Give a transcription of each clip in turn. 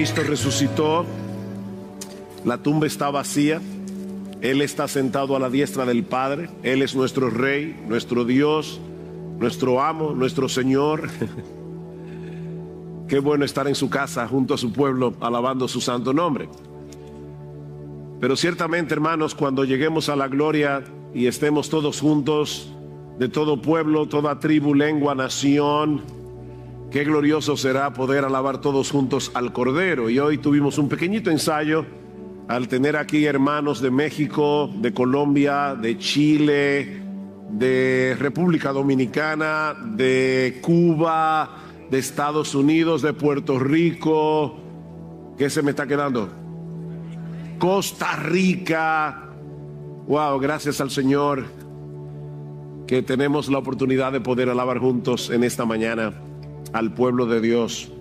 Cristo resucitó, la tumba está vacía, Él está sentado a la diestra del Padre, Él es nuestro Rey, nuestro Dios, nuestro amo, nuestro Señor. Qué bueno estar en su casa junto a su pueblo alabando su santo nombre. Pero ciertamente, hermanos, cuando lleguemos a la gloria y estemos todos juntos, de todo pueblo, toda tribu, lengua, nación, qué glorioso será poder alabar todos juntos al Cordero. Y hoy tuvimos un pequeñito ensayo al tener aquí hermanos de México, de Colombia, de Chile, de República Dominicana, de Cuba, de Estados Unidos, de Puerto Rico. ¿Qué se me está quedando? Costa Rica. Wow, gracias al Señor que tenemos la oportunidad de poder alabar juntos en esta mañana al pueblo de Dios.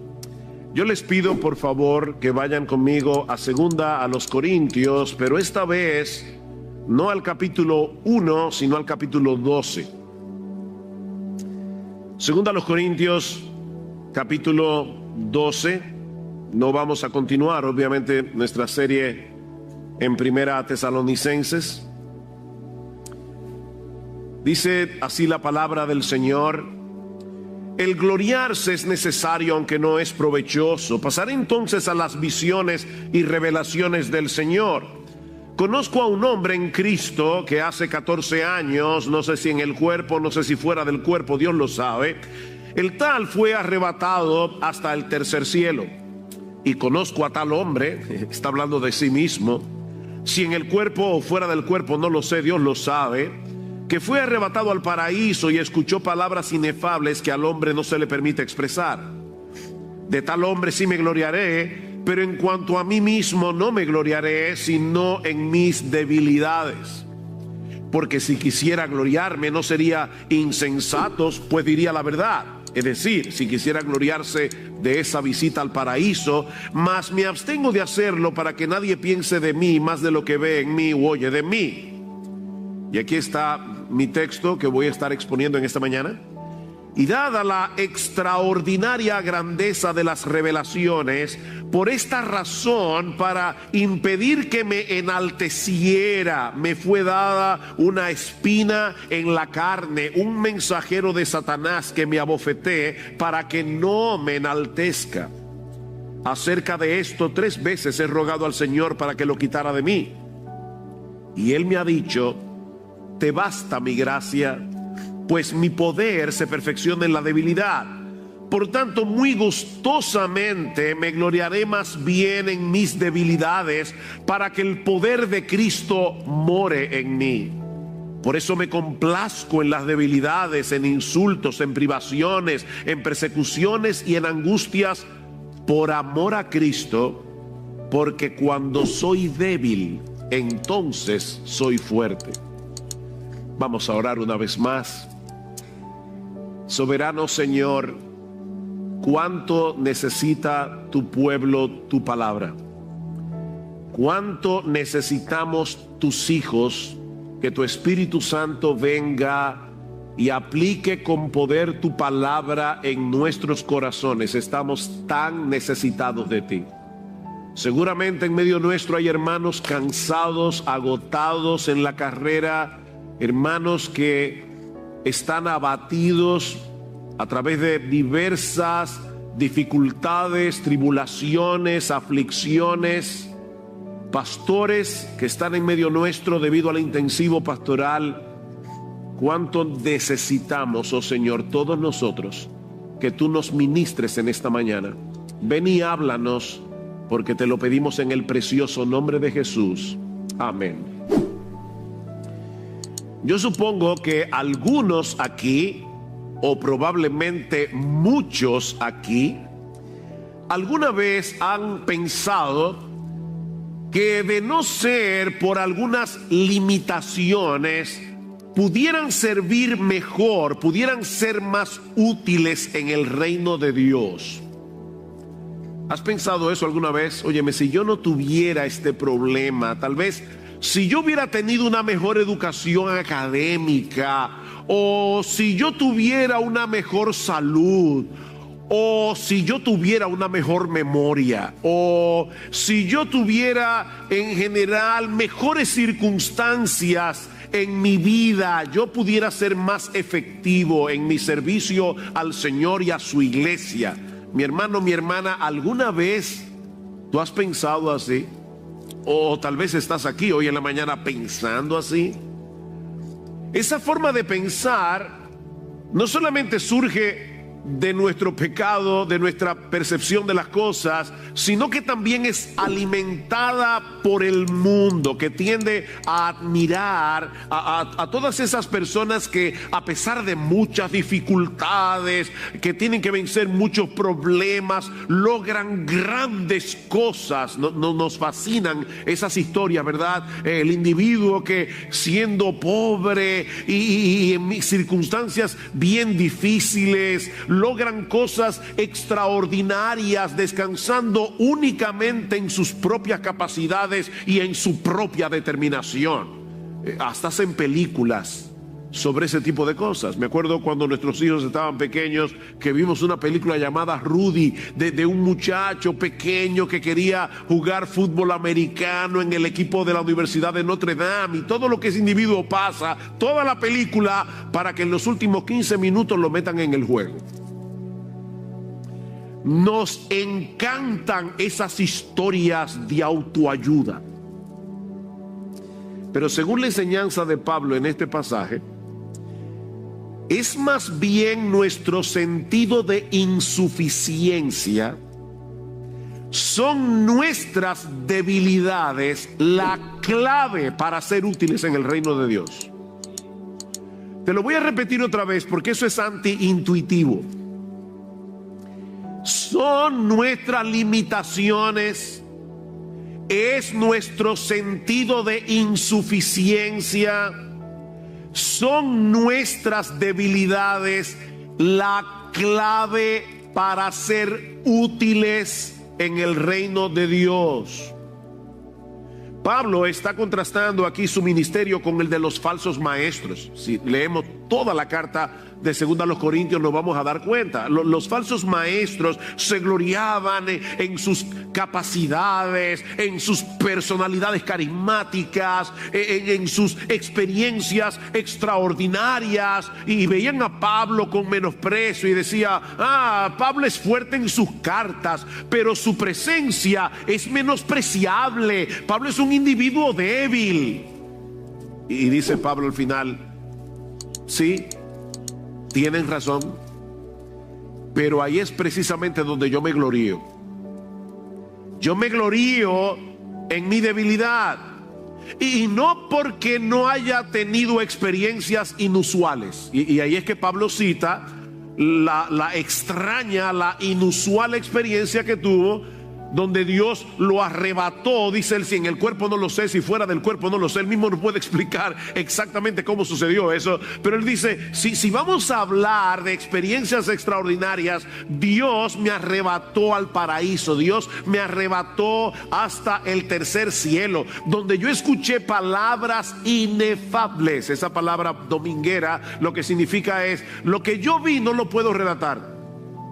Yo les pido por favor que vayan conmigo a segunda a los Corintios, pero esta vez no al capítulo 1, sino al capítulo 12. Segunda a los Corintios, capítulo 12. No vamos a continuar, obviamente, nuestra serie en Primera a Tesalonicenses. Dice así la palabra del Señor: el gloriarse es necesario, aunque no es provechoso. Pasaré entonces a las visiones y revelaciones del Señor. Conozco a un hombre en Cristo que hace 14 años, no sé si en el cuerpo, no sé si fuera del cuerpo, Dios lo sabe, el tal fue arrebatado hasta el tercer cielo. Y conozco a tal hombre, está hablando de sí mismo, si en el cuerpo o fuera del cuerpo, no lo sé, Dios lo sabe, que fue arrebatado al paraíso y escuchó palabras inefables que al hombre no se le permite expresar. De tal hombre sí me gloriaré, pero en cuanto a mí mismo no me gloriaré, sino en mis debilidades. Porque si quisiera gloriarme no sería insensatos, pues diría la verdad. Es decir, si quisiera gloriarse de esa visita al paraíso, mas me abstengo de hacerlo para que nadie piense de mí más de lo que ve en mí u oye de mí. Y aquí está mi texto que voy a estar exponiendo en esta mañana. Y dada la extraordinaria grandeza de las revelaciones, por esta razón, para impedir que me enalteciera, me fue dada una espina en la carne, un mensajero de Satanás que me abofetee para que no me enaltezca. Acerca de esto 3 veces he rogado al Señor para que lo quitara de mí. Y Él me ha dicho: te basta mi gracia, pues mi poder se perfecciona en la debilidad. Por tanto, muy gustosamente me gloriaré más bien en mis debilidades, para que el poder de Cristo more en mí. Por eso me complazco en las debilidades, en insultos, en privaciones, en persecuciones y en angustias, por amor a Cristo, porque cuando soy débil, entonces soy fuerte. Vamos a orar una vez más. Soberano Señor, cuánto necesita tu pueblo tu palabra. Cuánto necesitamos tus hijos, que tu Espíritu Santo venga y aplique con poder tu palabra en nuestros corazones. Estamos tan necesitados de ti. Seguramente en medio nuestro hay hermanos cansados, agotados en la carrera, hermanos que están abatidos a través de diversas dificultades, tribulaciones, aflicciones. Pastores que están en medio nuestro debido al intensivo pastoral. Cuánto necesitamos, oh Señor, todos nosotros, que tú nos ministres en esta mañana. Ven y háblanos, porque te lo pedimos en el precioso nombre de Jesús. Amén. Yo supongo que algunos aquí, o probablemente muchos aquí, alguna vez han pensado que de no ser por algunas limitaciones, pudieran servir mejor, pudieran ser más útiles en el reino de Dios. ¿Has pensado eso alguna vez? Óyeme, si yo no tuviera este problema, tal vez si yo hubiera tenido una mejor educación académica, o si yo tuviera una mejor salud, o si yo tuviera una mejor memoria, o si yo tuviera en general mejores circunstancias en mi vida, yo pudiera ser más efectivo en mi servicio al Señor y a su iglesia. Mi hermano, mi hermana, ¿alguna vez tú has pensado así? O tal vez estás aquí hoy en la mañana pensando así. Esa forma de pensar no solamente surge de nuestro pecado, de nuestra percepción de las cosas, sino que también es alimentada por el mundo, que tiende a admirar a todas esas personas que, a pesar de muchas dificultades, que tienen que vencer muchos problemas, logran grandes cosas. Nos fascinan esas historias, ¿verdad? El individuo que, siendo pobre y en circunstancias bien difíciles, logran cosas extraordinarias, descansando únicamente en sus propias capacidades y en su propia determinación. Hasta hacen películas sobre ese tipo de cosas. Me acuerdo cuando nuestros hijos estaban pequeños, que vimos una película llamada Rudy, de un muchacho pequeño que quería jugar fútbol americano en el equipo de la Universidad de Notre Dame, y todo lo que ese individuo pasa, toda la película, para que en los últimos 15 minutos lo metan en el juego. Nos encantan esas historias de autoayuda. Pero según la enseñanza de Pablo en este pasaje, es más bien nuestro sentido de insuficiencia, son nuestras debilidades la clave para ser útiles en el reino de Dios. Te lo voy a repetir otra vez porque eso es antiintuitivo. Son nuestras limitaciones, es nuestro sentido de insuficiencia, son nuestras debilidades la clave para ser útiles en el reino de Dios. Pablo está contrastando aquí su ministerio con el de los falsos maestros. Si leemos toda la carta de 2 a los Corintios nos vamos a dar cuenta. Los falsos maestros se gloriaban en sus capacidades, en sus personalidades carismáticas, en sus experiencias extraordinarias, y veían a Pablo con menosprecio y decía: Pablo es fuerte en sus cartas, pero su presencia es menospreciable. Pablo es un individuo débil. Y dice Pablo al final: sí, tienen razón, pero ahí es precisamente donde yo me glorío. Yo me glorío en mi debilidad, y no porque no haya tenido experiencias inusuales. Y ahí es que Pablo cita la extraña, la inusual experiencia que tuvo, donde Dios lo arrebató. Dice él: si en el cuerpo no lo sé, si fuera del cuerpo no lo sé. Él mismo no puede explicar exactamente cómo sucedió eso, pero él dice: si vamos a hablar de experiencias extraordinarias, Dios me arrebató al paraíso, Dios me arrebató hasta el tercer cielo, donde yo escuché palabras inefables. Esa palabra dominguera lo que significa es: lo que yo vi no lo puedo relatar,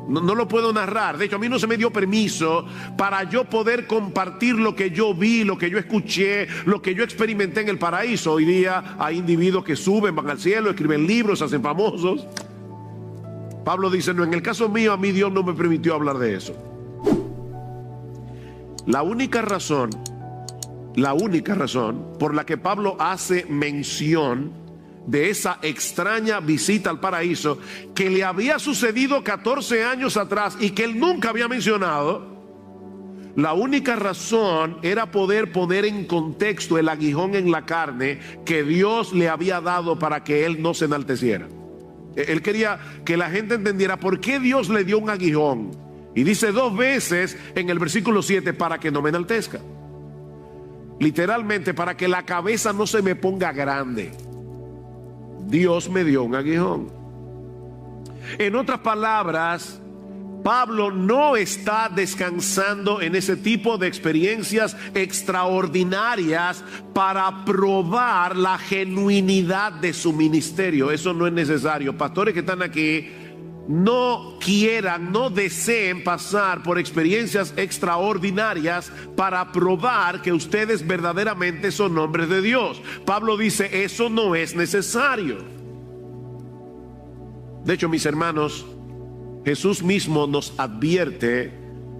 no lo puedo narrar. De hecho, a mí no se me dio permiso para yo poder compartir lo que yo vi, lo que yo escuché, lo que yo experimenté en el paraíso. Hoy día hay individuos que suben, van al cielo, escriben libros, se hacen famosos. Pablo dice: no, en el caso mío, a mí Dios no me permitió hablar de eso. La única razón por la que Pablo hace mención de esa extraña visita al paraíso, que le había sucedido 14 años atrás y que él nunca había mencionado, la única razón era poder poner en contexto el aguijón en la carne que Dios le había dado para que él no se enalteciera. Él quería que la gente entendiera por qué Dios le dio un aguijón. Y dice 2 veces en el versículo 7: para que no me enaltezca. Literalmente, para que la cabeza no se me ponga grande, Dios me dio un aguijón. En otras palabras, Pablo no está descansando en ese tipo de experiencias extraordinarias para probar la genuinidad de su ministerio. Eso no es necesario. Pastores que están aquí, no quieran, no deseen pasar por experiencias extraordinarias para probar que ustedes verdaderamente son hombres de Dios. Pablo dice, eso no es necesario. De hecho, mis hermanos, Jesús mismo nos advierte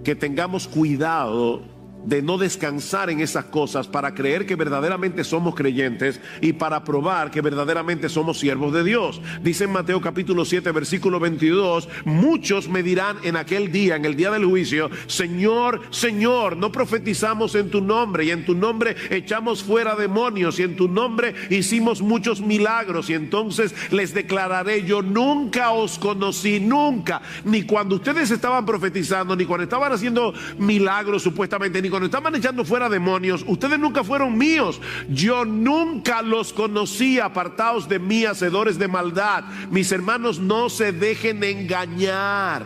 que tengamos cuidado de no descansar en esas cosas para creer que verdaderamente somos creyentes y para probar que verdaderamente somos siervos de Dios. Dice en Mateo capítulo 7 versículo 22, muchos me dirán en aquel día, en el día del juicio, Señor, Señor, no profetizamos en tu nombre, y en tu nombre echamos fuera demonios, y en tu nombre hicimos muchos milagros. Y entonces les declararé, yo nunca os conocí, nunca, ni cuando ustedes estaban profetizando, ni cuando estaban haciendo milagros supuestamente, ni cuando estaban echando fuera demonios. Ustedes nunca fueron míos, yo nunca los conocí, apartaos de mí, hacedores de maldad. Mis hermanos, no se dejen engañar,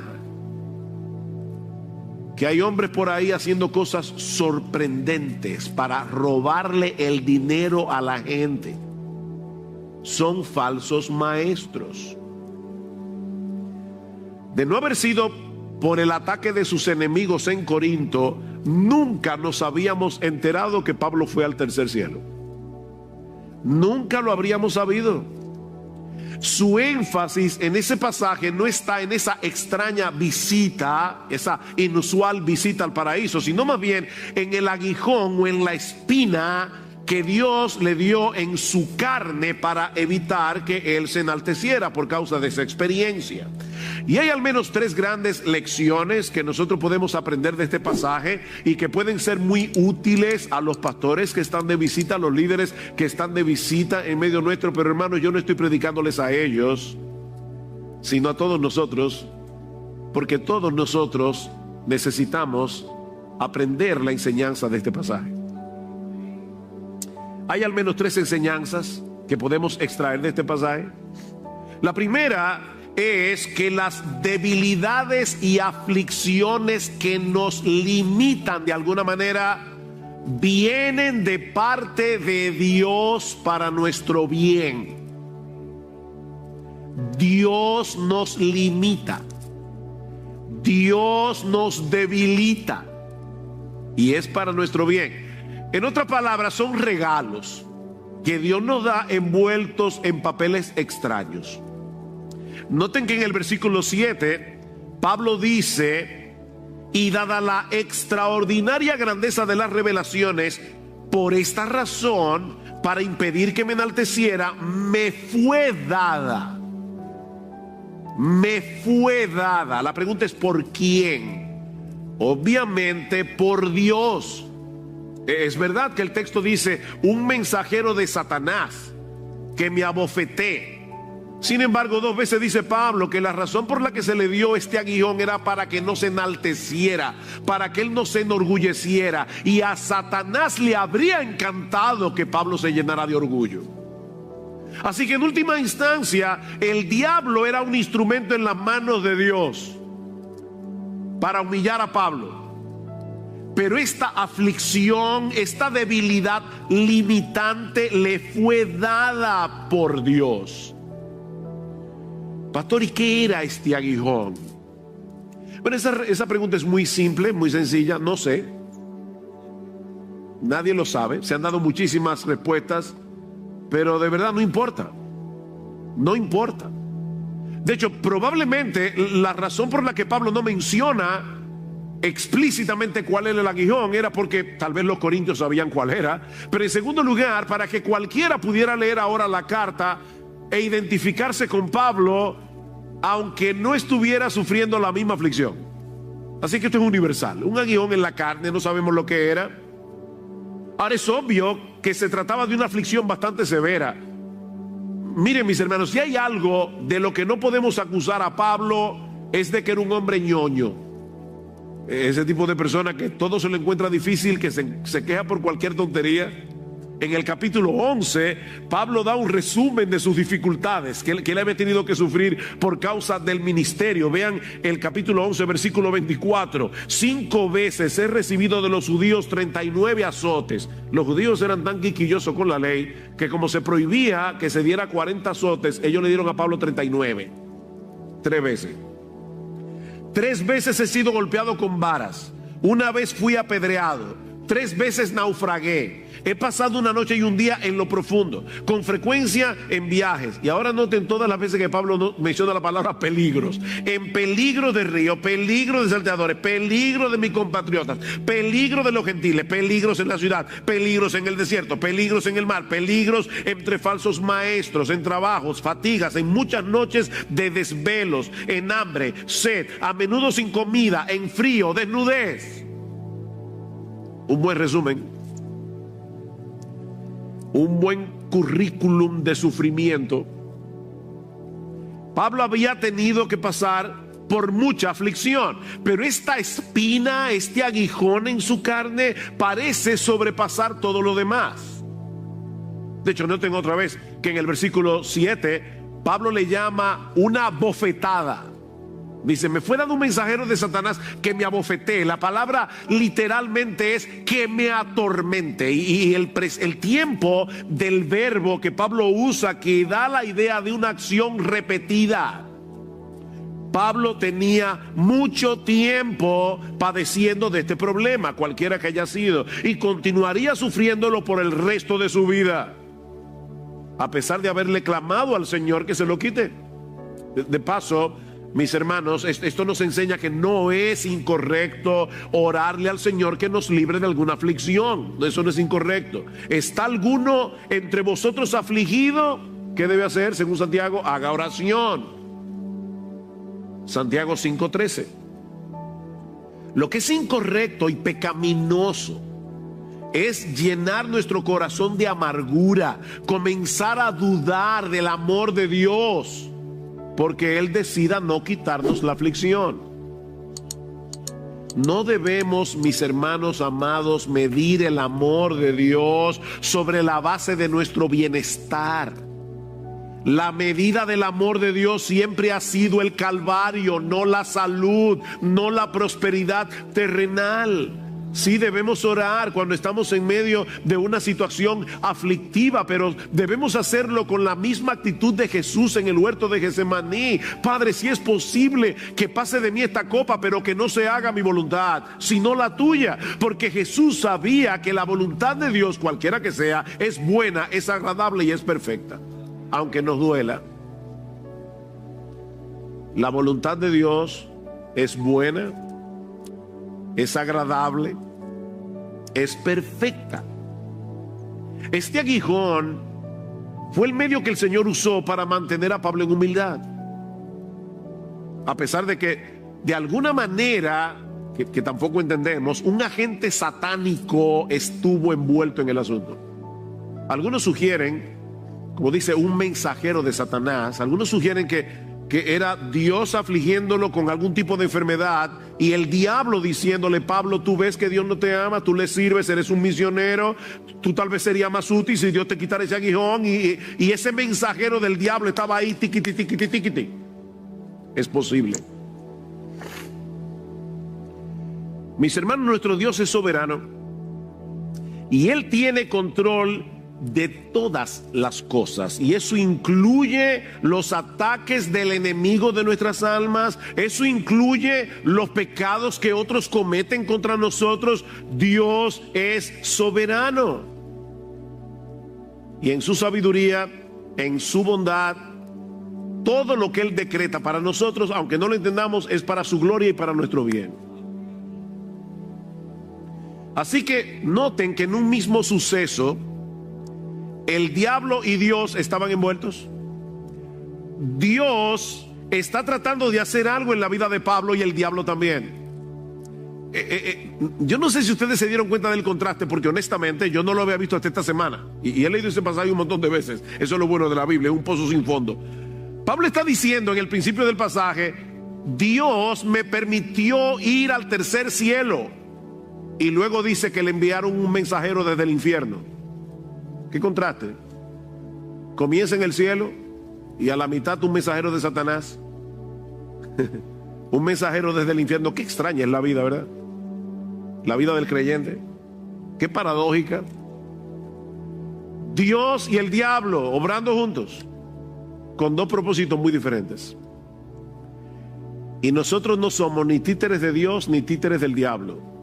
que hay hombres por ahí haciendo cosas sorprendentes para robarle el dinero a la gente. Son falsos maestros. De no haber sido por el ataque de sus enemigos en Corinto, nunca nos habíamos enterado que Pablo fue al tercer cielo. Nunca lo habríamos sabido. Su énfasis en ese pasaje no está en esa extraña visita, esa inusual visita al paraíso, sino más bien en el aguijón o en la espina que Dios le dio en su carne para evitar que él se enalteciera por causa de esa experiencia. Y hay al menos tres grandes lecciones que nosotros podemos aprender de este pasaje y que pueden ser muy útiles a los pastores que están de visita, a los líderes que están de visita en medio nuestro. Pero hermanos, yo no estoy predicándoles a ellos, sino a todos nosotros, porque todos nosotros necesitamos aprender la enseñanza de este pasaje. Hay al menos tres enseñanzas que podemos extraer de este pasaje. La primera es que las debilidades y aflicciones que nos limitan de alguna manera vienen de parte de Dios para nuestro bien. Dios nos limita, Dios nos debilita, y es para nuestro bien. En otras palabras, son regalos que Dios nos da envueltos en papeles extraños. Noten que en el versículo 7, Pablo dice, y dada la extraordinaria grandeza de las revelaciones, por esta razón, para impedir que me enalteciera, me fue dada. Me fue dada. La pregunta es, ¿por quién? Obviamente por Dios. Es verdad que el texto dice, un mensajero de Satanás que me abofeté. Sin embargo, dos veces dice Pablo que la razón por la que se le dio este aguijón era para que no se enalteciera, para que él no se enorgulleciera. Y a Satanás le habría encantado que Pablo se llenara de orgullo. Así que en última instancia, el diablo era un instrumento en las manos de Dios para humillar a Pablo. Pero esta aflicción, esta debilidad limitante le fue dada por Dios. Pastor, ¿y qué era este aguijón? Bueno, esa pregunta es muy simple, muy sencilla, no sé. Nadie lo sabe, se han dado muchísimas respuestas, pero de verdad no importa. No importa. De hecho, probablemente la razón por la que Pablo no menciona explícitamente cuál era el aguijón era porque tal vez los corintios sabían cuál era. Pero en segundo lugar, para que cualquiera pudiera leer ahora la carta e identificarse con Pablo, aunque no estuviera sufriendo la misma aflicción. Así que esto es universal. Un aguijón en la carne, no sabemos lo que era. Ahora es obvio que se trataba de una aflicción bastante severa. Miren, mis hermanos, si hay algo de lo que no podemos acusar a Pablo, es de que era un hombre ñoño. Ese tipo de persona que todo se le encuentra difícil, que se queja por cualquier tontería. En el capítulo 11, Pablo da un resumen de sus dificultades que él había tenido que sufrir por causa del ministerio. Vean el capítulo 11, versículo 24. 5 veces he recibido de los judíos 39 azotes. Los judíos eran tan quisquillosos con la ley que como se prohibía que se diera 40 azotes, ellos le dieron a Pablo 39. 3 veces. 3 veces he sido golpeado con varas. Una vez fui apedreado. 3 veces naufragué. He pasado una noche y un día en lo profundo, con frecuencia en viajes. Y ahora noten todas las veces que Pablo menciona la palabra peligros. En peligro de río, peligro de salteadores, peligro de mis compatriotas, peligro de los gentiles, peligros en la ciudad, peligros en el desierto, peligros en el mar, peligros entre falsos maestros, en trabajos, fatigas, en muchas noches de desvelos, en hambre, sed, a menudo sin comida, en frío, desnudez. Un buen resumen. Un buen currículum de sufrimiento. Pablo había tenido que pasar por mucha aflicción, pero esta espina, este aguijón en su carne parece sobrepasar todo lo demás. De hecho, noten otra vez que en el versículo 7 Pablo le llama una bofetada. Dice, me fue dado un mensajero de Satanás que me abofetee. La palabra literalmente es que me atormente. Y el tiempo del verbo que Pablo usa, que da la idea de una acción repetida. Pablo tenía mucho tiempo padeciendo de este problema, cualquiera que haya sido, y continuaría sufriéndolo por el resto de su vida, a pesar de haberle clamado al Señor que se lo quite. De paso, mis hermanos, esto nos enseña que no es incorrecto orarle al Señor que nos libre de alguna aflicción. Eso no es incorrecto. ¿Está alguno entre vosotros afligido? ¿Qué debe hacer? Según Santiago, haga oración. Santiago 5:13. Lo que es incorrecto y pecaminoso es llenar nuestro corazón de amargura, comenzar a dudar del amor de Dios, porque Él decida no quitarnos la aflicción. No debemos, mis hermanos amados, medir el amor de Dios sobre la base de nuestro bienestar. La medida del amor de Dios siempre ha sido el Calvario, no la salud, no la prosperidad terrenal. Sí, debemos orar cuando estamos en medio de una situación aflictiva, pero debemos hacerlo con la misma actitud de Jesús en el huerto de Getsemaní. Padre, si es posible que pase de mí esta copa, pero que no se haga mi voluntad, sino la tuya. Porque Jesús sabía que la voluntad de Dios, cualquiera que sea, es buena, es agradable y es perfecta, aunque nos duela. La voluntad de Dios es buena, es agradable, es perfecta. Este aguijón fue el medio que el Señor usó para mantener a Pablo en humildad, a pesar de que de alguna manera que tampoco entendemos, un agente satánico estuvo envuelto en el asunto. Algunos sugieren, como dice, un mensajero de Satanás. Algunos sugieren que era Dios afligiéndolo con algún tipo de enfermedad y el diablo diciéndole, Pablo, tú ves que Dios no te ama, tú le sirves, eres un misionero, tú tal vez serías más útil si Dios te quitara ese aguijón, y ese mensajero del diablo estaba ahí, tiquiti, tiquiti, tiquiti. Es posible. Mis hermanos, nuestro Dios es soberano y Él tiene control de todas las cosas, y eso incluye los ataques del enemigo de nuestras almas, eso incluye los pecados que otros cometen contra nosotros. Dios es soberano y en su sabiduría, en su bondad, todo lo que Él decreta para nosotros, aunque no lo entendamos, es para su gloria y para nuestro bien. Así que noten que en un mismo suceso el diablo y Dios estaban envueltos. Dios está tratando de hacer algo en la vida de Pablo y el diablo también. Yo no sé si ustedes se dieron cuenta del contraste, porque honestamente yo no lo había visto hasta esta semana, y he leído ese pasaje un montón de veces. Eso es lo bueno de la Biblia, es un pozo sin fondo. Pablo está diciendo en el principio del pasaje, Dios me permitió ir al tercer cielo, y luego dice que le enviaron un mensajero desde el infierno. ¿Qué contraste? Comienza en el cielo y a la mitad un mensajero de Satanás. Un mensajero desde el infierno. Qué extraña es la vida, ¿verdad? La vida del creyente. Qué paradójica. Dios y el diablo obrando juntos, con dos propósitos muy diferentes. Y nosotros no somos ni títeres de Dios ni títeres del diablo.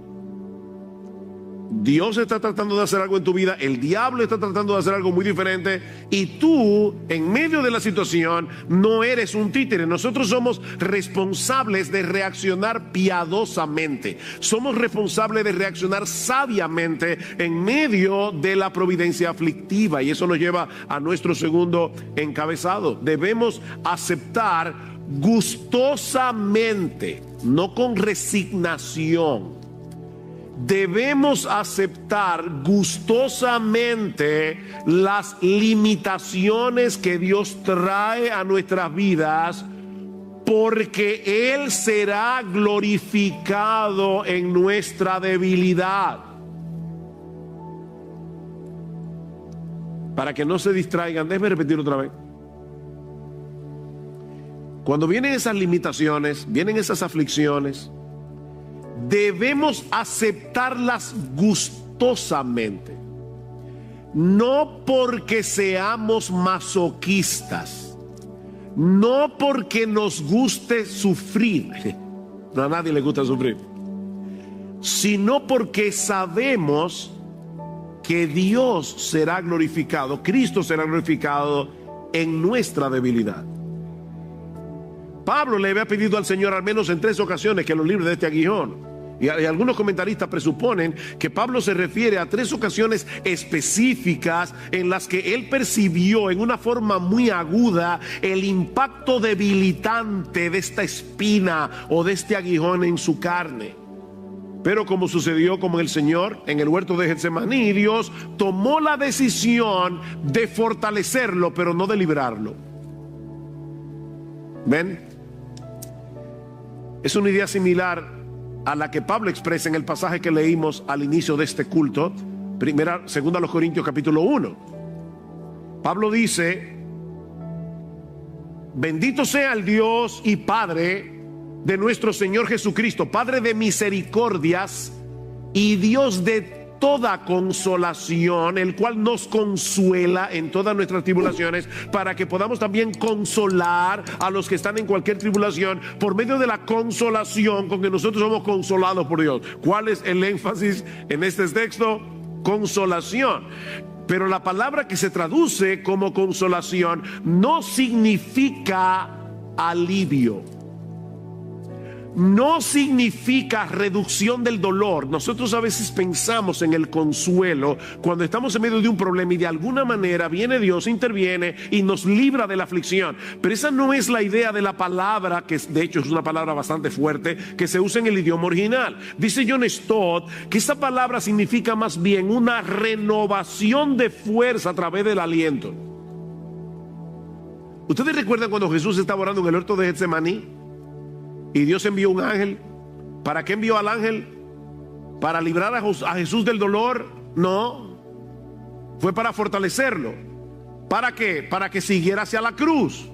Dios está tratando de hacer algo en tu vida, el diablo está tratando de hacer algo muy diferente, y tú, en medio de la situación, no eres un títere. Nosotros somos responsables de reaccionar piadosamente, somos responsables de reaccionar sabiamente en medio de la providencia aflictiva, y eso nos lleva a nuestro segundo encabezado. Debemos aceptar gustosamente, no con resignación. Debemos aceptar gustosamente las limitaciones que Dios trae a nuestras vidas, porque Él será glorificado en nuestra debilidad. Para que no se distraigan, déjenme repetir otra vez. Cuando vienen esas limitaciones, vienen esas aflicciones, debemos aceptarlas gustosamente, no porque seamos masoquistas, no porque nos guste sufrir, no, a nadie le gusta sufrir, sino porque sabemos que Dios será glorificado, Cristo será glorificado en nuestra debilidad. Pablo le había pedido al Señor al menos en 3 ocasiones que lo libre de este aguijón. Y algunos comentaristas presuponen que Pablo se refiere a 3 ocasiones específicas en las que él percibió en una forma muy aguda el impacto debilitante de esta espina o de este aguijón en su carne. Pero como sucedió con el Señor en el huerto de Getsemaní, Dios tomó la decisión de fortalecerlo, pero no de librarlo. ¿Ven? Es una idea similar a la que Pablo expresa en el pasaje que leímos al inicio de este culto, segunda a los Corintios capítulo 1. Pablo dice: bendito sea el Dios y Padre de nuestro Señor Jesucristo, Padre de misericordias y Dios de toda consolación, el cual nos consuela en todas nuestras tribulaciones, para que podamos también consolar a los que están en cualquier tribulación por medio de la consolación con que nosotros somos consolados por Dios. ¿Cuál es el énfasis en este texto? Consolación. Pero la palabra que se traduce como consolación no significa alivio, no significa reducción del dolor. Nosotros a veces pensamos en el consuelo cuando estamos en medio de un problema y de alguna manera viene Dios, interviene y nos libra de la aflicción. Pero esa no es la idea de la palabra, que de hecho es una palabra bastante fuerte que se usa en el idioma original. Dice John Stott que esa palabra significa más bien una renovación de fuerza a través del aliento. ¿Ustedes recuerdan cuando Jesús estaba orando en el huerto de Getsemaní? Y Dios envió un ángel. ¿Para qué envió al ángel? ¿Para librar a Jesús del dolor? No. Fue para fortalecerlo. ¿Para qué? Para que siguiera hacia la cruz.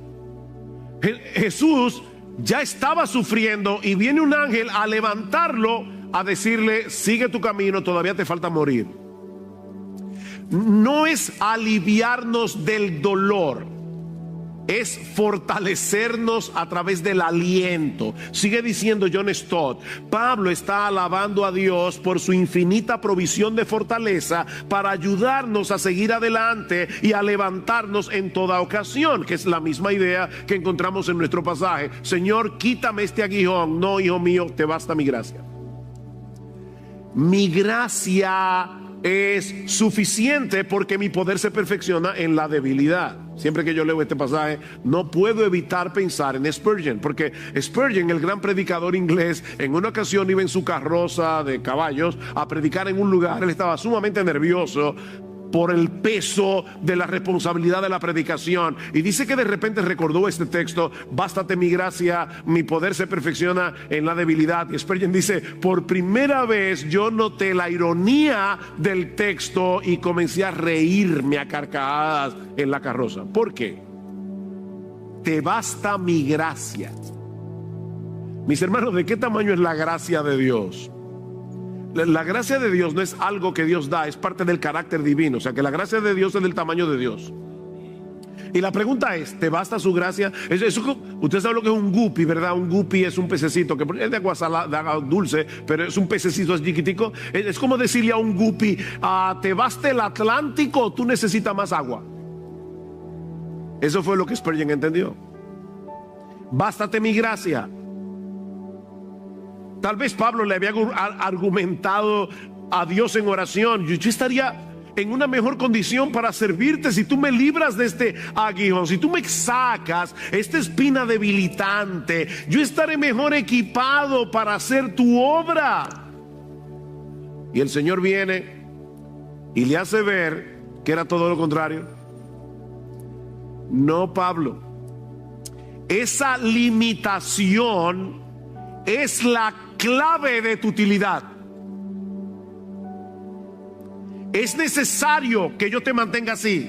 Jesús ya estaba sufriendo y viene un ángel a levantarlo, a decirle: sigue tu camino, todavía te falta morir. No es aliviarnos del dolor, es fortalecernos a través del aliento. Sigue diciendo John Stott: Pablo está alabando a Dios por su infinita provisión de fortaleza para ayudarnos a seguir adelante y a levantarnos en toda ocasión, que es la misma idea que encontramos en nuestro pasaje. Señor, quítame este aguijón. No, hijo mío, te basta mi gracia. Mi gracia es suficiente porque mi poder se perfecciona en la debilidad. Siempre que yo leo este pasaje no puedo evitar pensar en Spurgeon, porque Spurgeon, el gran predicador inglés, en una ocasión iba en su carroza de caballos a predicar en un lugar. Él estaba sumamente nervioso por el peso de la responsabilidad de la predicación, y dice que de repente recordó este texto: bástate mi gracia, mi poder se perfecciona en la debilidad. Y Spurgeon dice: por primera vez yo noté la ironía del texto y comencé a reírme a carcajadas en la carroza. ¿Por qué? Te basta mi gracia. Mis hermanos, ¿de qué tamaño es la gracia de Dios? La gracia de Dios no es algo que Dios da, es parte del carácter divino. O sea que la gracia de Dios es del tamaño de Dios. Y la pregunta es, ¿te basta su gracia? Usted sabe lo que es un guppy, ¿verdad? Un guppy es un pececito que es de agua salada, de agua dulce, pero es un pececito, es chiquitico. Es como decirle a un guppy, ¿te basta el Atlántico o tú necesitas más agua? Eso fue lo que Spurgeon entendió. Bástate mi gracia. Tal vez Pablo le había argumentado a Dios en oración: yo estaría en una mejor condición para servirte si tú me libras de este aguijón, si tú me sacas esta espina debilitante, yo estaré mejor equipado para hacer tu obra. Y el Señor viene y le hace ver que era todo lo contrario. No, Pablo, esa limitación es la clave de tu utilidad. Es necesario que yo te mantenga así,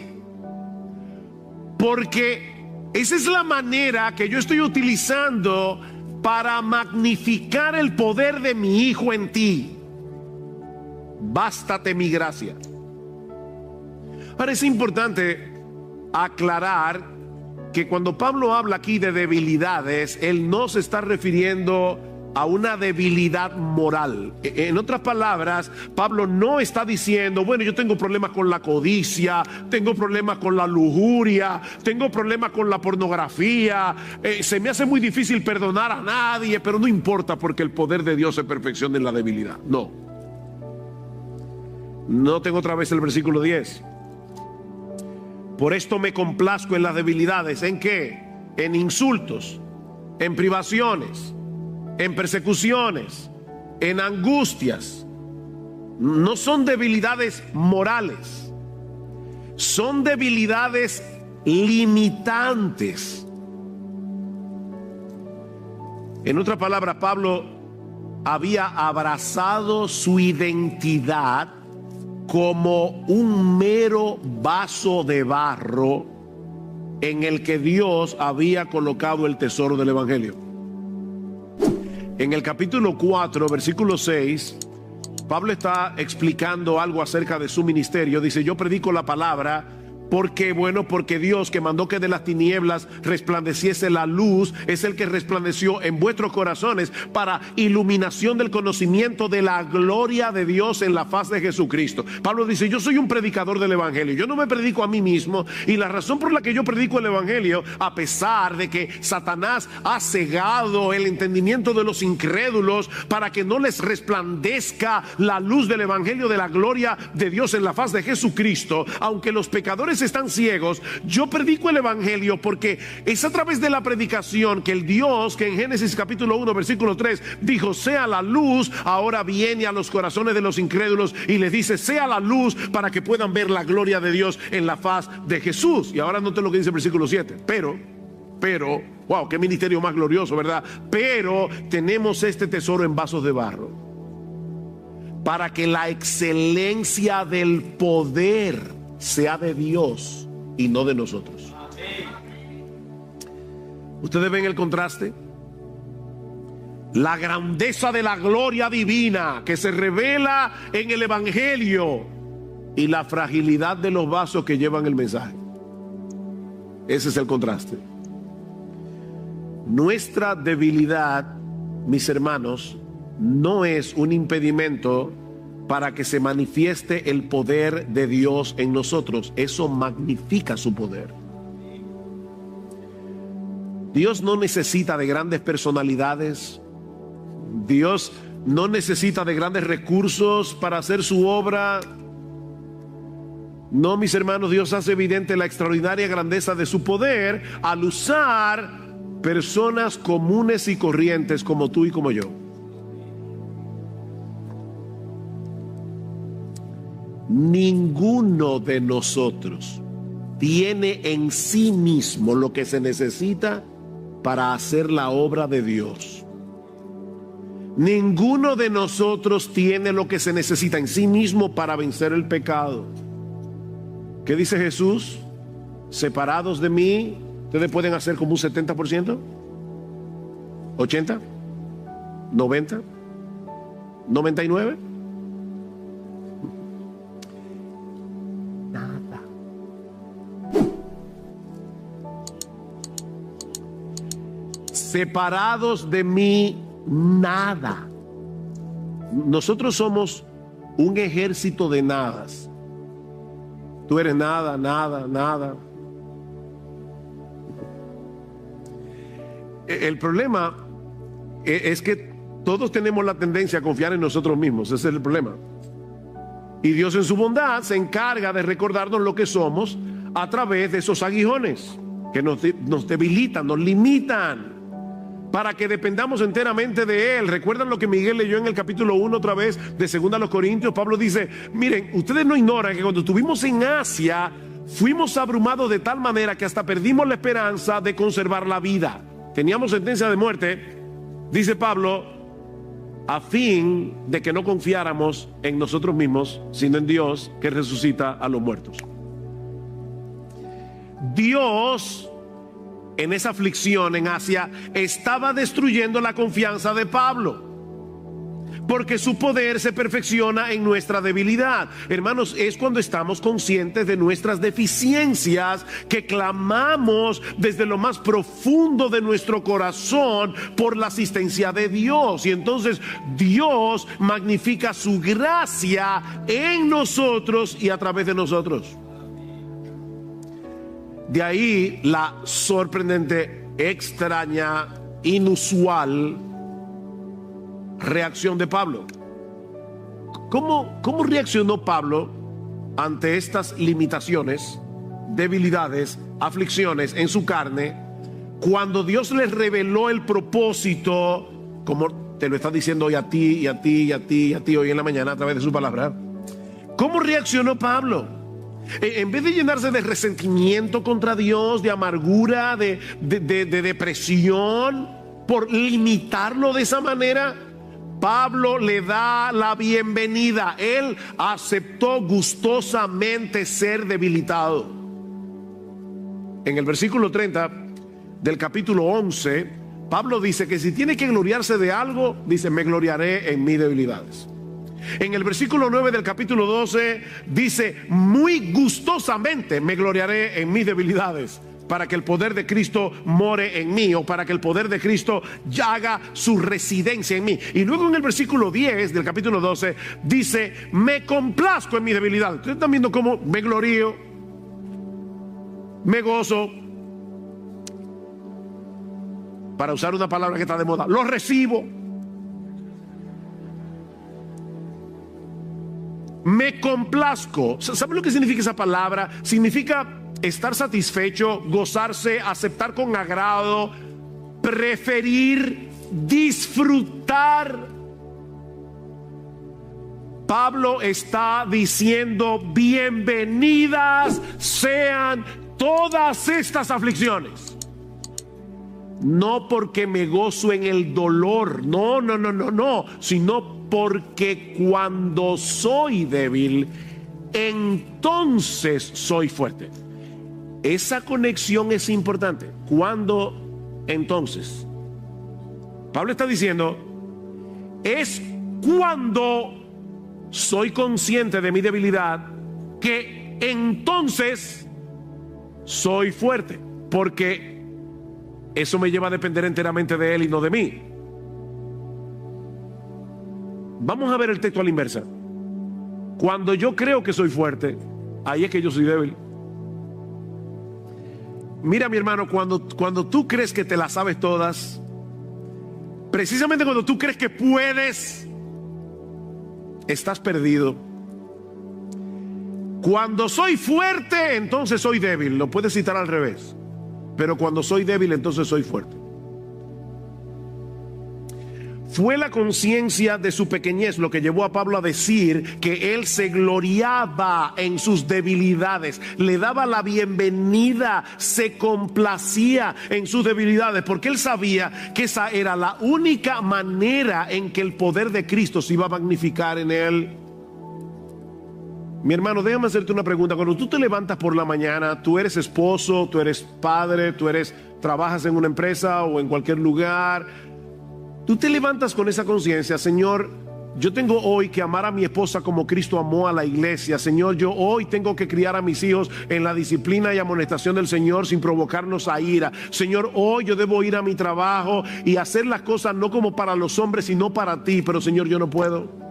porque esa es la manera que yo estoy utilizando para magnificar el poder de mi Hijo en ti. Bástate mi gracia. Ahora es importante aclarar que cuando Pablo habla aquí de debilidades, él no se está refiriendo a una debilidad moral. En otras palabras, Pablo no está diciendo: bueno, yo tengo problemas con la codicia, tengo problemas con la lujuria, tengo problemas con la pornografía, se me hace muy difícil perdonar a nadie, pero no importa porque el poder de Dios se perfecciona en la debilidad. No tengo otra vez el versículo 10. Por esto me complazco en las debilidades. ¿En qué? En insultos, en privaciones, en persecuciones, en angustias. No son debilidades morales, son debilidades limitantes. En otras palabras, Pablo había abrazado su identidad como un mero vaso de barro en el que Dios había colocado el tesoro del Evangelio. En el capítulo 4, versículo 6, Pablo está explicando algo acerca de su ministerio. Dice: yo predico la palabra porque Dios, que mandó que de las tinieblas resplandeciese la luz, es el que resplandeció en vuestros corazones para iluminación del conocimiento de la gloria de Dios en la faz de Jesucristo. Pablo dice: yo soy un predicador del Evangelio, yo no me predico a mí mismo, y la razón por la que yo predico el Evangelio, a pesar de que Satanás ha cegado el entendimiento de los incrédulos para que no les resplandezca la luz del Evangelio de la gloria de Dios en la faz de Jesucristo, aunque los pecadores están ciegos, yo predico el Evangelio porque es a través de la predicación que el Dios que en Génesis capítulo 1 versículo 3 dijo: sea la luz, ahora viene a los corazones de los incrédulos y les dice: sea la luz, para que puedan ver la gloria de Dios en la faz de Jesús. Y ahora noten lo que dice el versículo 7. Pero, wow, qué ministerio más glorioso, ¿verdad? Pero tenemos este tesoro en vasos de barro, para que la excelencia del poder sea de Dios y no de nosotros. ¿Ustedes ven el contraste? La grandeza de la gloria divina que se revela en el Evangelio y la fragilidad de los vasos que llevan el mensaje. Ese es el contraste. Nuestra debilidad, mis hermanos, no es un impedimento para que se manifieste el poder de Dios en nosotros. Eso magnifica su poder. Dios no necesita de grandes personalidades. Dios no necesita de grandes recursos para hacer su obra. No, mis hermanos, Dios hace evidente la extraordinaria grandeza de su poder al usar personas comunes y corrientes como tú y como yo. Ninguno de nosotros tiene en sí mismo lo que se necesita para hacer la obra de Dios. Ninguno de nosotros tiene lo que se necesita en sí mismo para vencer el pecado. ¿Qué dice Jesús? Separados de mí, ustedes pueden hacer como un 70%, 80%, 90%, 99%. separados de mí, nada. Nosotros somos un ejército de nadas. Tú eres nada, nada, nada. El problema es que todos tenemos la tendencia a confiar en nosotros mismos. Ese es el problema. Y Dios en su bondad se encarga de recordarnos lo que somos a través de esos aguijones que nos debilitan, nos limitan, para que dependamos enteramente de Él. ¿Recuerdan lo que Miguel leyó en el capítulo 1 otra vez de 2 Corintios? Pablo dice, miren, ustedes no ignoran que cuando estuvimos en Asia fuimos abrumados de tal manera que hasta perdimos la esperanza de conservar la vida. Teníamos sentencia de muerte, dice Pablo, a fin de que no confiáramos en nosotros mismos, sino en Dios que resucita a los muertos. Dios, en esa aflicción en Asia, estaba destruyendo la confianza de Pablo, porque su poder se perfecciona en nuestra debilidad. Hermanos, es cuando estamos conscientes de nuestras deficiencias que clamamos desde lo más profundo de nuestro corazón por la asistencia de Dios. Y entonces Dios magnifica su gracia en nosotros y a través de nosotros. De ahí la sorprendente, extraña, inusual reacción de Pablo. ¿Cómo reaccionó Pablo ante estas limitaciones, debilidades, aflicciones en su carne, cuando Dios les reveló el propósito, como te lo está diciendo hoy a ti y a ti y a ti y a ti hoy en la mañana a través de su palabra? ¿Cómo reaccionó Pablo? En vez de llenarse de resentimiento contra Dios, de amargura, de depresión por limitarlo de esa manera, Pablo le da la bienvenida. Él aceptó gustosamente ser debilitado. En el versículo 30 del capítulo 11, Pablo dice que si tiene que gloriarse de algo, dice, me gloriaré en mis debilidades. En el versículo 9 del capítulo 12 dice, muy gustosamente me gloriaré en mis debilidades, para que el poder de Cristo more en mí, o para que el poder de Cristo ya haga su residencia en mí. Y luego en el versículo 10 del capítulo 12 dice, me complazco en mis debilidades. Ustedes están viendo cómo me glorío, me gozo, para usar una palabra que está de moda, lo recibo, me complazco. ¿Saben lo que significa esa palabra? Significa estar satisfecho, gozarse, aceptar con agrado, preferir, disfrutar. Pablo está diciendo, bienvenidas sean todas estas aflicciones. No porque me gozo en el dolor, no, sino porque cuando soy débil, entonces soy fuerte. Esa conexión es importante. ¿Cuándo entonces? Pablo está diciendo, es cuando soy consciente de mi debilidad que entonces soy fuerte, porque eso me lleva a depender enteramente de Él y no de mí. Vamos a ver el texto a la inversa. Cuando yo creo que soy fuerte, ahí es que yo soy débil. Mira, mi hermano, cuando tú crees que te las sabes todas, precisamente cuando tú crees que puedes, estás perdido. Cuando soy fuerte, entonces soy débil. Lo puedes citar al revés. Pero cuando soy débil, entonces soy fuerte. Fue la conciencia de su pequeñez lo que llevó a Pablo a decir que él se gloriaba en sus debilidades, le daba la bienvenida, se complacía en sus debilidades, porque él sabía que esa era la única manera en que el poder de Cristo se iba a magnificar en él. Mi hermano, déjame hacerte una pregunta. Cuando tú te levantas por la mañana, tú eres esposo, tú eres padre, trabajas en una empresa o en cualquier lugar, tú te levantas con esa conciencia, Señor, yo tengo hoy que amar a mi esposa como Cristo amó a la iglesia. Señor, yo hoy tengo que criar a mis hijos en la disciplina y amonestación del Señor sin provocarnos a ira. Señor, hoy yo debo ir a mi trabajo y hacer las cosas no como para los hombres, sino para ti. Pero Señor, yo no puedo.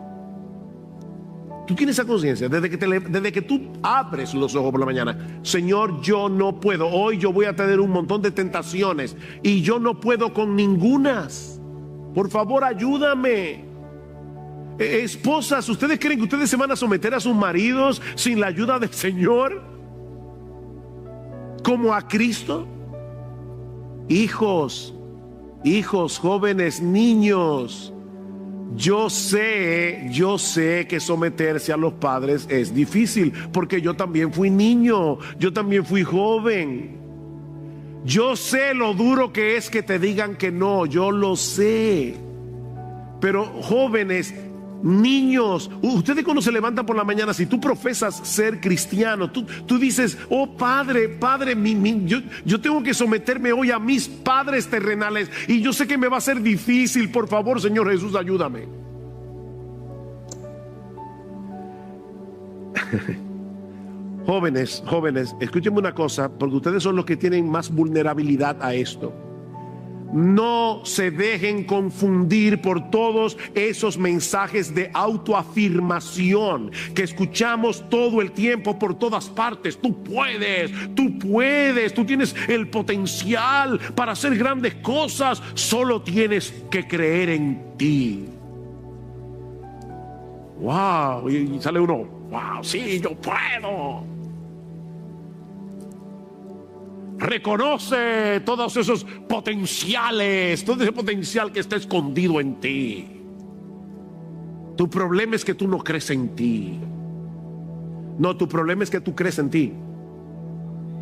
Tú tienes esa conciencia desde que tú abres los ojos por la mañana. Señor, yo no puedo. Hoy yo voy a tener un montón de tentaciones y yo no puedo con ningunas. Por favor, ayúdame. Esposas, ¿ustedes creen que ustedes se van a someter a sus maridos sin la ayuda del Señor? ¿Como a Cristo? Hijos, jóvenes, niños, yo sé que someterse a los padres es difícil, porque yo también fui niño, yo también fui joven. Yo sé lo duro que es que te digan que no, yo lo sé. Pero jóvenes, niños, ustedes cuando se levantan por la mañana, si tú profesas ser cristiano, tú dices, oh Padre, yo tengo que someterme hoy a mis padres terrenales y yo sé que me va a ser difícil. Por favor, Señor Jesús, ayúdame. Jóvenes, escúchenme una cosa, porque ustedes son los que tienen más vulnerabilidad a esto. No se dejen confundir por todos esos mensajes de autoafirmación que escuchamos todo el tiempo por todas partes. Tú puedes, tú tienes el potencial para hacer grandes cosas, solo tienes que creer en ti. Wow, y sale uno, wow, sí, yo puedo. Reconoce todos esos potenciales, todo ese potencial que está escondido en ti. Tu problema es que tú no crees en ti. No, tu problema es que tú crees en ti.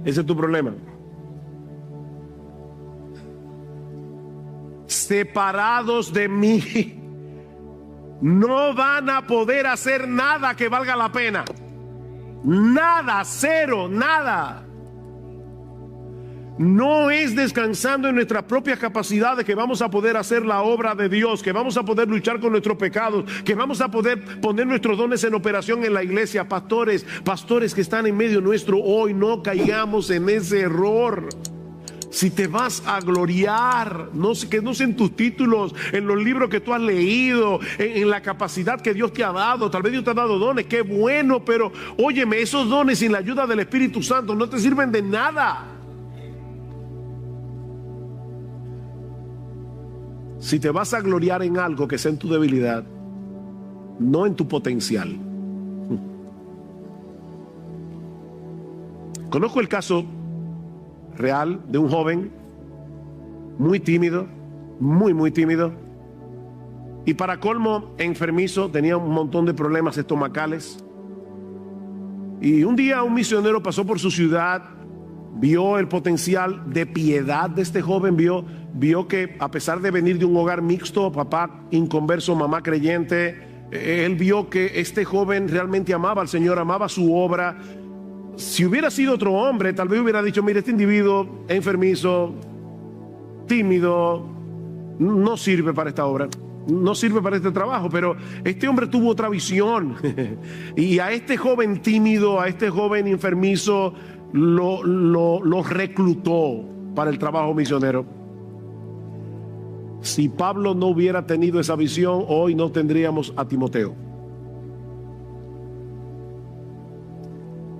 Ese es tu problema. Separados de mí, no van a poder hacer nada que valga la pena. Nada, cero, nada. No es descansando en nuestras propias capacidades que vamos a poder hacer la obra de Dios, que vamos a poder luchar con nuestros pecados, que vamos a poder poner nuestros dones en operación en la iglesia. Pastores que están en medio nuestro hoy, no caigamos en ese error. Si te vas a gloriar, que no sean tus títulos, en los libros que tú has leído, en la capacidad que Dios te ha dado. Tal vez Dios te ha dado dones, qué bueno, pero óyeme, esos dones sin la ayuda del Espíritu Santo no te sirven de nada. Si te vas a gloriar en algo que sea en tu debilidad, no en tu potencial. Conozco el caso real de un joven muy tímido, muy tímido, y para colmo enfermizo, tenía un montón de problemas estomacales. Y un día un misionero pasó por su ciudad, vio el potencial de piedad de este joven, vio que a pesar de venir de un hogar mixto, papá inconverso, mamá creyente, él vio que este joven realmente amaba al Señor, amaba su obra. Si hubiera sido otro hombre, tal vez hubiera dicho, mire, este individuo enfermizo, tímido, no sirve para esta obra, no sirve para este trabajo. Pero este hombre tuvo otra visión y a este joven tímido, a este joven enfermizo, lo reclutó para el trabajo misionero. Si Pablo no hubiera tenido esa visión, hoy no tendríamos a Timoteo.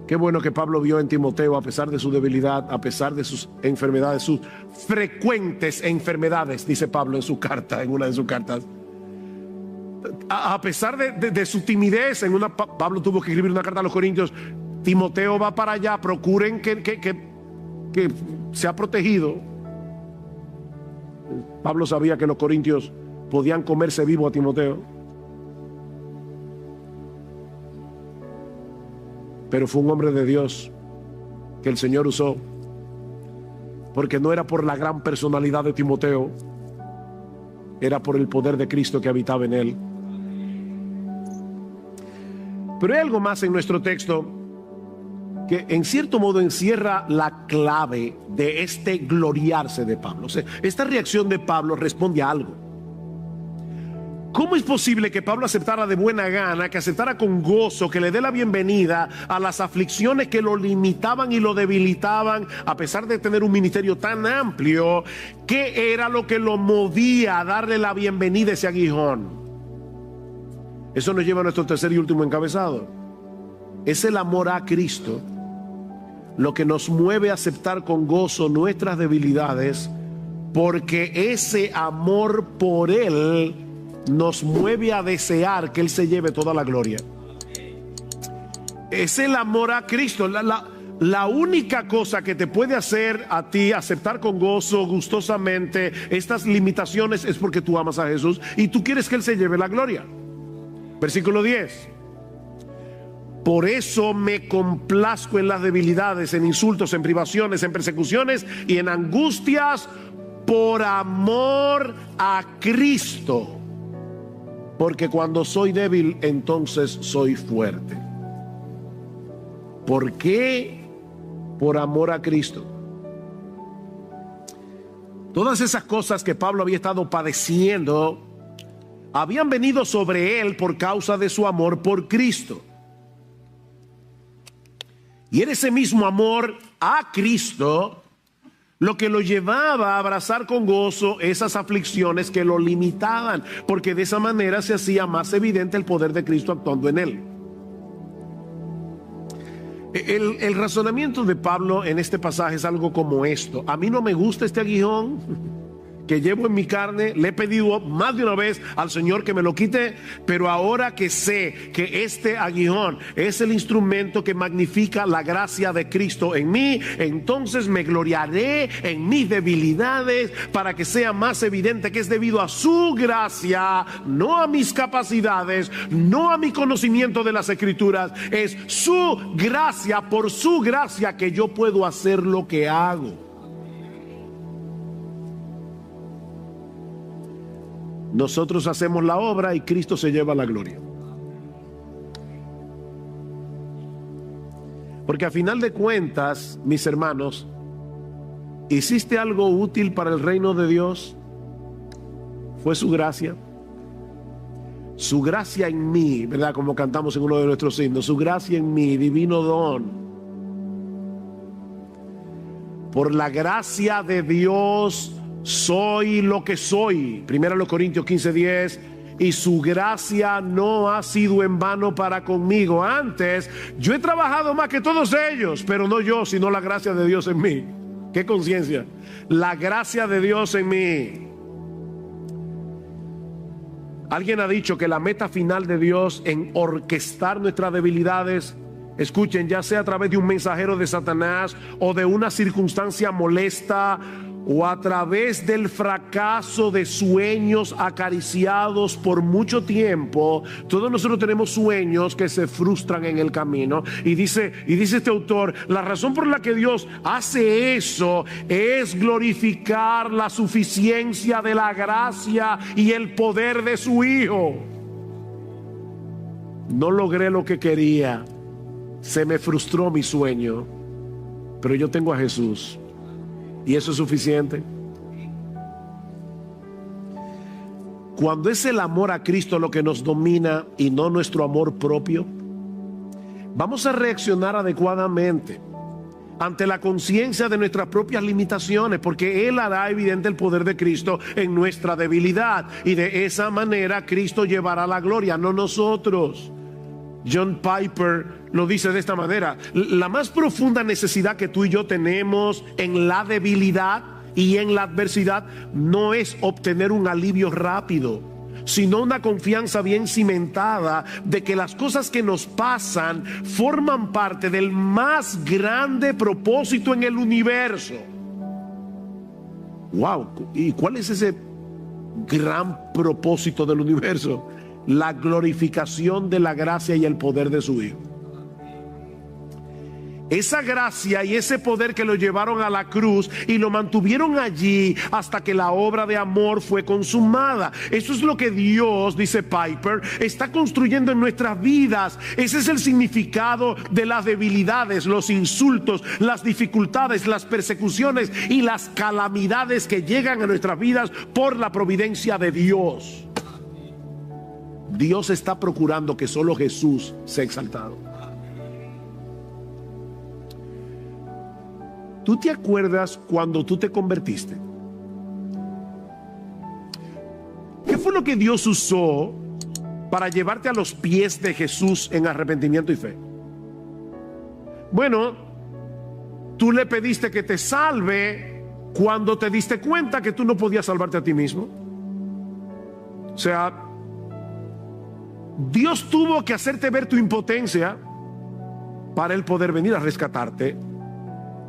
Qué bueno que Pablo vio en Timoteo, a pesar de su debilidad, a pesar de sus enfermedades, sus frecuentes enfermedades, dice Pablo en su carta, en una de sus cartas. A pesar de su timidez, Pablo tuvo que escribir una carta a los Corintios. Timoteo va para allá, procuren que sea protegido. Pablo sabía que los corintios podían comerse vivo a Timoteo, pero fue un hombre de Dios que el Señor usó, porque no era por la gran personalidad de Timoteo, era por el poder de Cristo que habitaba en él. Pero hay algo más en nuestro texto que en cierto modo encierra la clave de este gloriarse de Pablo. O sea, esta reacción de Pablo responde a algo. ¿Cómo es posible que Pablo aceptara de buena gana, que aceptara con gozo, que le dé la bienvenida a las aflicciones que lo limitaban y lo debilitaban, a pesar de tener un ministerio tan amplio? ¿Qué era lo que lo movía a darle la bienvenida a ese aguijón? Eso nos lleva a nuestro tercer y último encabezado. Es el amor a Cristo lo que nos mueve a aceptar con gozo nuestras debilidades, porque ese amor por Él nos mueve a desear que Él se lleve toda la gloria. Es el amor a Cristo. La única cosa que te puede hacer a ti aceptar con gozo, gustosamente, estas limitaciones es porque tú amas a Jesús y tú quieres que Él se lleve la gloria. Versículo 10. Por eso me complazco en las debilidades, en insultos, en privaciones, en persecuciones y en angustias por amor a Cristo. Porque cuando soy débil, entonces soy fuerte. ¿Por qué? Por amor a Cristo. Todas esas cosas que Pablo había estado padeciendo habían venido sobre él por causa de su amor por Cristo. Y era ese mismo amor a Cristo lo que lo llevaba a abrazar con gozo esas aflicciones que lo limitaban, porque de esa manera se hacía más evidente el poder de Cristo actuando en él. El razonamiento de Pablo en este pasaje es algo como esto: a mí no me gusta este aguijón que llevo en mi carne, le he pedido más de una vez al Señor que me lo quite, pero ahora que sé que este aguijón es el instrumento que magnifica la gracia de Cristo en mí, entonces me gloriaré en mis debilidades para que sea más evidente que es debido a su gracia, no a mis capacidades, no a mi conocimiento de las Escrituras. Es su gracia, por su gracia, que yo puedo hacer lo que hago. Nosotros hacemos la obra y Cristo se lleva la gloria. Porque a final de cuentas, mis hermanos, ¿hiciste algo útil para el reino de Dios? Fue su gracia. Su gracia en mí, ¿verdad? Como cantamos en uno de nuestros himnos, su gracia en mí, divino don. Por la gracia de Dios soy lo que soy. 1 Corintios 15:10. Y su gracia no ha sido en vano para conmigo. Antes, yo he trabajado más que todos ellos, pero no yo, sino la gracia de Dios en mí. ¿Qué conciencia? La gracia de Dios en mí. Alguien ha dicho que la meta final de Dios en orquestar nuestras debilidades, escuchen, ya sea a través de un mensajero de Satanás o de una circunstancia molesta, o a través del fracaso de sueños acariciados por mucho tiempo. Todos nosotros tenemos sueños que se frustran en el camino. Y dice este autor, la razón por la que Dios hace eso es glorificar la suficiencia de la gracia y el poder de su Hijo. No logré lo que quería, se me frustró mi sueño, pero yo tengo a Jesús. Y eso es suficiente. Cuando es el amor a Cristo lo que nos domina y no nuestro amor propio, vamos a reaccionar adecuadamente ante la conciencia de nuestras propias limitaciones, porque Él hará evidente el poder de Cristo en nuestra debilidad, y de esa manera Cristo llevará la gloria, no nosotros. John Piper lo dice de esta manera: la más profunda necesidad que tú y yo tenemos en la debilidad y en la adversidad no es obtener un alivio rápido, sino una confianza bien cimentada de que las cosas que nos pasan forman parte del más grande propósito en el universo. Wow, ¿y cuál es ese gran propósito del universo? La glorificación de la gracia y el poder de su Hijo. Esa gracia y ese poder que lo llevaron a la cruz y lo mantuvieron allí hasta que la obra de amor fue consumada. Eso es lo que Dios, dice Piper, está construyendo en nuestras vidas. Ese es el significado de las debilidades, los insultos, las dificultades, las persecuciones y las calamidades que llegan a nuestras vidas por la providencia de Dios. Dios está procurando que solo Jesús sea exaltado. ¿Tú te acuerdas cuando tú te convertiste? ¿Qué fue lo que Dios usó para llevarte a los pies de Jesús en arrepentimiento y fe? Bueno, tú le pediste que te salve cuando te diste cuenta que tú no podías salvarte a ti mismo. O sea, Dios tuvo que hacerte ver tu impotencia para Él poder venir a rescatarte.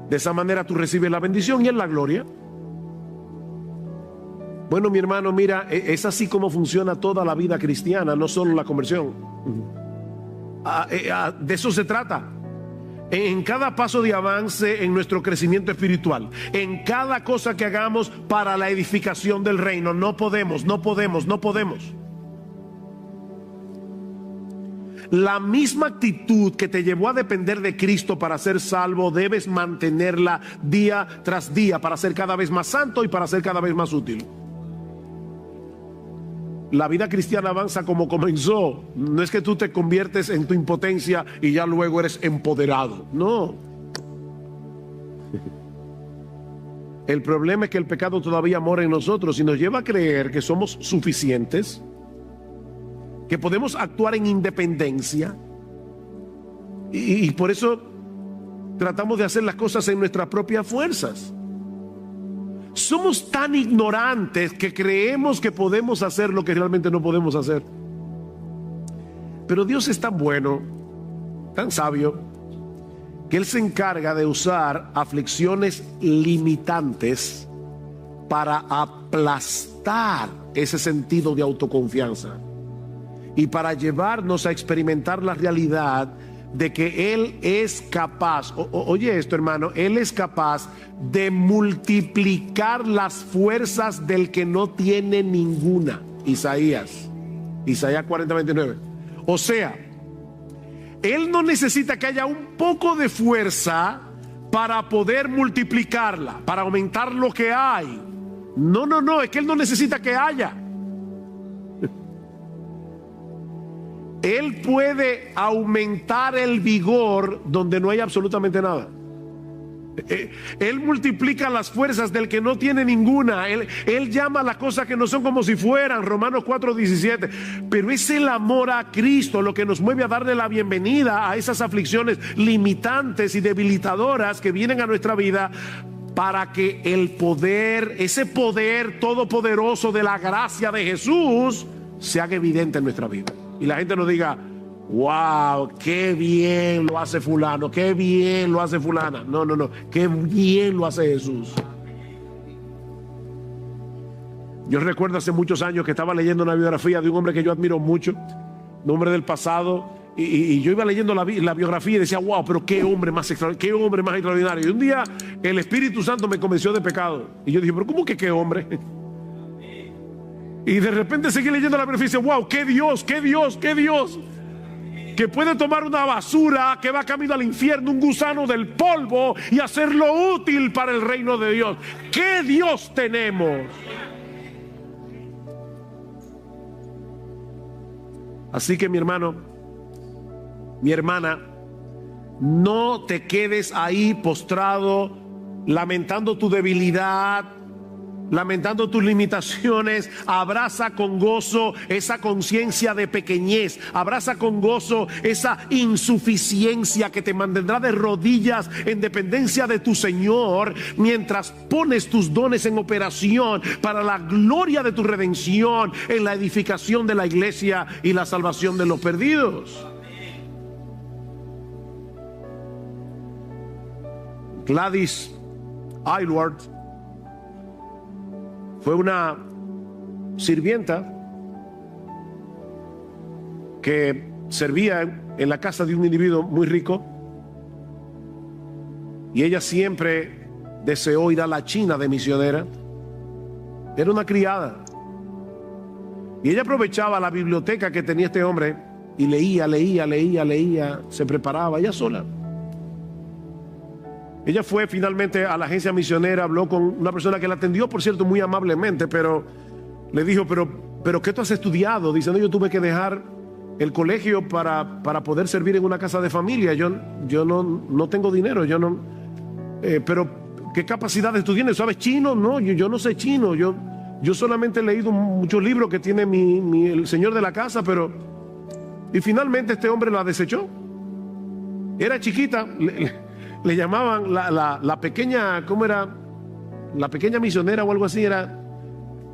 De esa manera tú recibes la bendición y Él la gloria. Bueno, mi hermano, mira, es así como funciona toda la vida cristiana, no solo la conversión. De eso se trata. En cada paso de avance en nuestro crecimiento espiritual, en cada cosa que hagamos para la edificación del reino, no podemos. La misma actitud que te llevó a depender de Cristo para ser salvo, debes mantenerla día tras día para ser cada vez más santo y para ser cada vez más útil. La vida cristiana avanza como comenzó. No es que tú te conviertes en tu impotencia y ya luego eres empoderado. No. El problema es que el pecado todavía mora en nosotros y nos lleva a creer que somos suficientes, que podemos actuar en independencia, y por eso tratamos de hacer las cosas en nuestras propias fuerzas. Somos tan ignorantes que creemos que podemos hacer lo que realmente no podemos hacer. Pero Dios es tan bueno, tan sabio, que Él se encarga de usar aflicciones limitantes para aplastar ese sentido de autoconfianza y para llevarnos a experimentar la realidad de que Él es capaz, oye esto, hermano, Él es capaz de multiplicar las fuerzas del que no tiene ninguna. Isaías 40:29. O sea, Él no necesita que haya un poco de fuerza para poder multiplicarla, para aumentar lo que hay. No, es que Él no necesita que haya. Él puede aumentar el vigor donde no hay absolutamente nada. Él multiplica las fuerzas del que no tiene ninguna. Él llama a las cosas que no son como si fueran. Romanos 4:17. Pero es el amor a Cristo lo que nos mueve a darle la bienvenida a esas aflicciones limitantes y debilitadoras que vienen a nuestra vida, para que el poder, ese poder todopoderoso de la gracia de Jesús, se haga evidente en nuestra vida. Y la gente nos diga: wow, qué bien lo hace fulano, qué bien lo hace fulana. No, qué bien lo hace Jesús. Yo recuerdo hace muchos años que estaba leyendo una biografía de un hombre que yo admiro mucho, un hombre del pasado, y yo iba leyendo la biografía y decía: wow, pero qué hombre más extraordinario. Y un día el Espíritu Santo me convenció de pecado. Y yo dije: pero ¿cómo que qué hombre? Y de repente seguí leyendo la biografía y decía: wow, qué Dios, que puede tomar una basura que va camino al infierno, un gusano del polvo, y hacerlo útil para el reino de Dios. ¡Qué Dios tenemos! Así que, mi hermano, mi hermana, no te quedes ahí postrado lamentando tu debilidad, lamentando tus limitaciones. Abraza con gozo esa conciencia de pequeñez. Abraza con gozo esa insuficiencia que te mantendrá de rodillas en dependencia de tu Señor, mientras pones tus dones en operación para la gloria de tu redención, en la edificación de la iglesia y la salvación de los perdidos. Gladys Aylward fue una sirvienta que servía en la casa de un individuo muy rico, y ella siempre deseó ir a la China de misionera. Era una criada, y ella aprovechaba la biblioteca que tenía este hombre y leía, se preparaba ella sola. Ella fue finalmente a la agencia misionera, habló con una persona que la atendió, por cierto, muy amablemente, pero le dijo: pero ¿pero qué tú has estudiado? Dice, no, yo tuve que dejar el colegio para poder servir en una casa de familia. Yo no tengo dinero, pero ¿qué capacidades tú tienes? ¿Sabes chino? No, yo no sé chino. Yo solamente he leído muchos libros que tiene el señor de la casa, pero... Y finalmente este hombre la desechó. Era chiquita, le llamaban la pequeña, ¿cómo era? La pequeña misionera o algo así. Era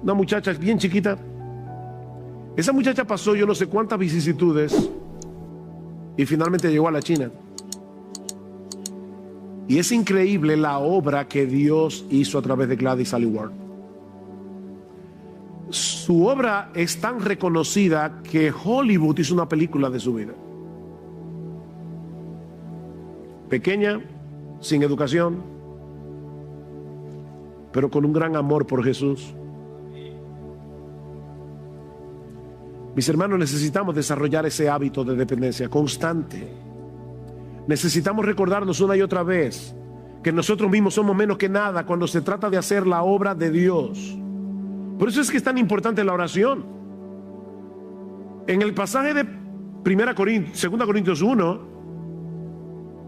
una muchacha bien chiquita. Esa muchacha pasó yo no sé cuántas vicisitudes y finalmente llegó a la China. Y es increíble la obra que Dios hizo a través de Gladys Aylward. Su obra es tan reconocida que Hollywood hizo una película de su vida. Pequeña, sin educación, pero con un gran amor por Jesús. Mis hermanos, necesitamos desarrollar ese hábito de dependencia constante. Necesitamos recordarnos una y otra vez que nosotros mismos somos menos que nada cuando se trata de hacer la obra de Dios. Por eso es que es tan importante la oración. En el pasaje de 2 Corintios 1,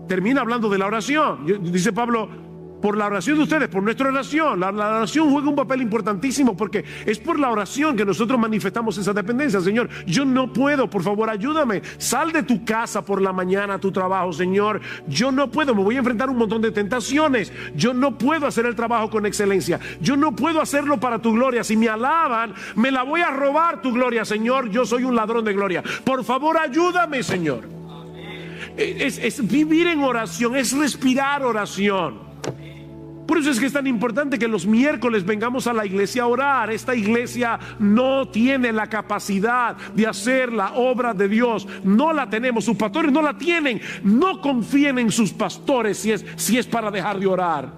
termina hablando de la oración. Dice Pablo, por la oración de ustedes, por nuestra oración. La oración juega un papel importantísimo porque es por la oración que nosotros manifestamos esa dependencia. Señor, yo no puedo, por favor, ayúdame. Sal de tu casa por la mañana a tu trabajo, Señor. Yo no puedo, me voy a enfrentar a un montón de tentaciones. Yo no puedo hacer el trabajo con excelencia. Yo no puedo hacerlo para tu gloria. Si me alaban, me la voy a robar tu gloria, Señor. Yo soy un ladrón de gloria. Por favor, ayúdame, Señor. Es vivir en oración, es respirar oración. Por eso es que es tan importante que los miércoles vengamos a la iglesia a orar. Esta iglesia no tiene la capacidad de hacer la obra de Dios. No la tenemos, sus pastores no la tienen. No confíen en sus pastores si es para dejar de orar.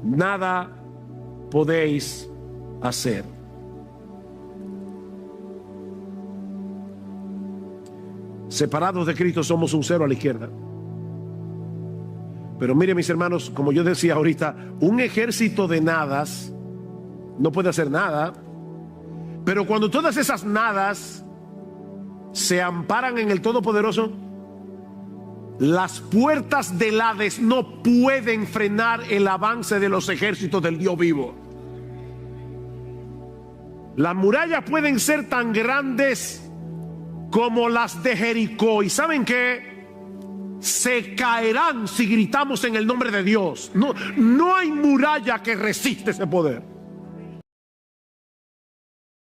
Nada podéis hacer. Separados de Cristo somos un cero a la izquierda. Pero mire, mis hermanos, como yo decía ahorita, un ejército de nadas no puede hacer nada. Pero cuando todas esas nadas se amparan en el Todopoderoso, las puertas del Hades no pueden frenar el avance de los ejércitos del Dios vivo. Las murallas pueden ser tan grandes como las de Jericó. ¿Y saben qué? Se caerán si gritamos en el nombre de Dios. No hay muralla que resiste ese poder.